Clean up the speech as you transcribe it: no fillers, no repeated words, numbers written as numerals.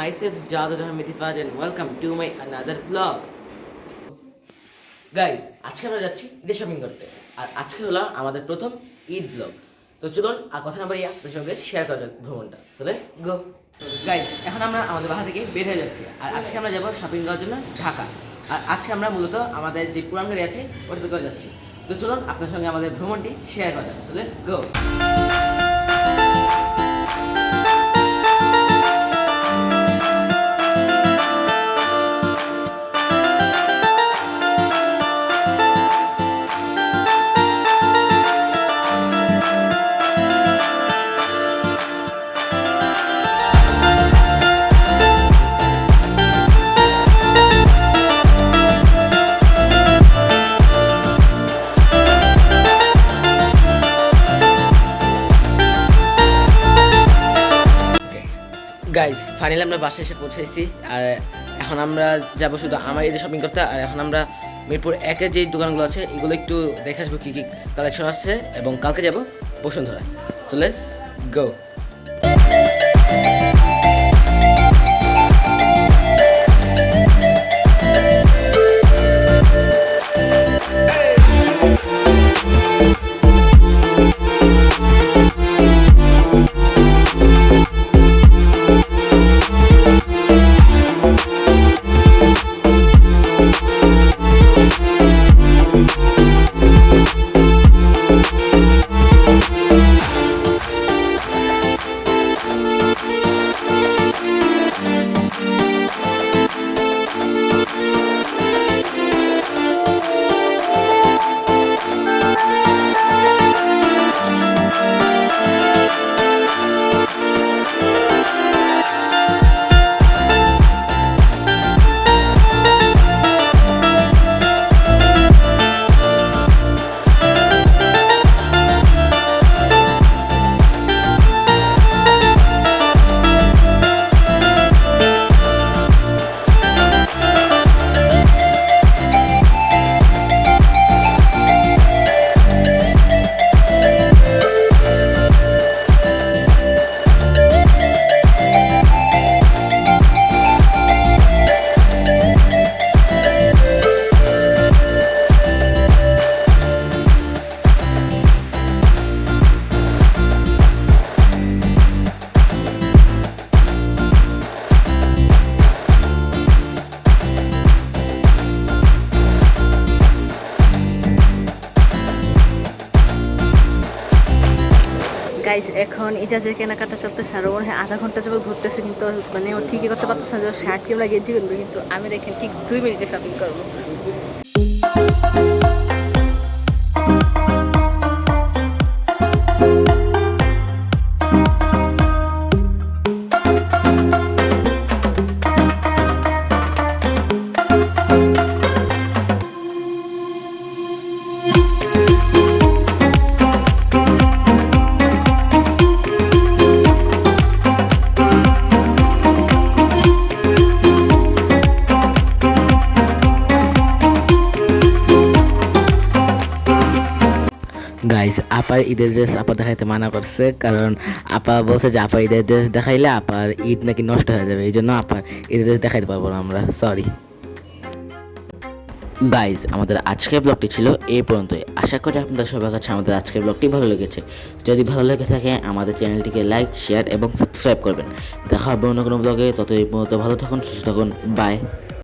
myself Jadad Ahmed Ifaj and welcome to my another vlog. Guys আজকে আমরা যাচ্ছি ঈদের শপিং করতে, আর আজকে হলো আমাদের প্রথম ঈদ ব্লগ। তো চলুন আর কথা না বাড়িয়ে আপনাদের সঙ্গে শেয়ার করা যাক ভ্রমণটা। So let's go guys. এখন আমরা আমাদের বাসা থেকে বের হয়ে যাচ্ছি, আর আজকে আমরা যাবো শপিং করার জন্য ঢাকা। আর আজকে আমরা মূলত আমাদের যে পুরান গাড়ি আছে ওটাতে করে যাচ্ছি। তো চলুন আপনার সঙ্গে আমাদের ভ্রমণটি শেয়ার করা যাক। So let's go. Guys finally আমরা বাসায় এসে পৌঁছেছি, আর এখন আমরা যাবো শুধু আমার ঈদের শপিং করতে। আর এখন আমরা মিরপুর একের যে দোকানগুলো আছে এগুলো একটু দেখে আসবো কী কী কালেকশন আছে, এবং কালকে যাবো Bashundhara. So let's go. Guys এখন ইজাজের কেনাকাটা চলতেছে, আর ওর আধা ঘন্টা যাবো ধরতেছে, কিন্তু মানে ও ঠিকই করতে পারতেছে না যে শার্ট কিংবা গেঞ্জি কিনবে, কিন্তু আমি দেখেন ঠিক 2 মিনিটে শপিং করবো। গাইজ আপার ঈদের ড্রেস আপা দেখাইতে মানা করছে, কারণ আপা বলছে যে আপা ঈদের ড্রেস দেখাইলে আপার ঈদ নাকি নষ্ট হয়ে যাবে, এই জন্য আপার ঈদের ড্রেস দেখাইতে পারবো না আমরা, সরি। গাইজ আমাদের আজকের ব্লগটি ছিল এই পর্যন্তই। আশা করি আপনাদের সবার কাছে আমাদের আজকের ব্লগটি ভালো লেগেছে। যদি ভালো লেগে থাকে আমাদের চ্যানেলটিকে লাইক, শেয়ার এবং সাবস্ক্রাইব করবেন। দেখা হবে অন্য কোনো ব্লগে। ততই পর্যন্ত ভালো থাকুন, সুস্থ থাকুন, বাই।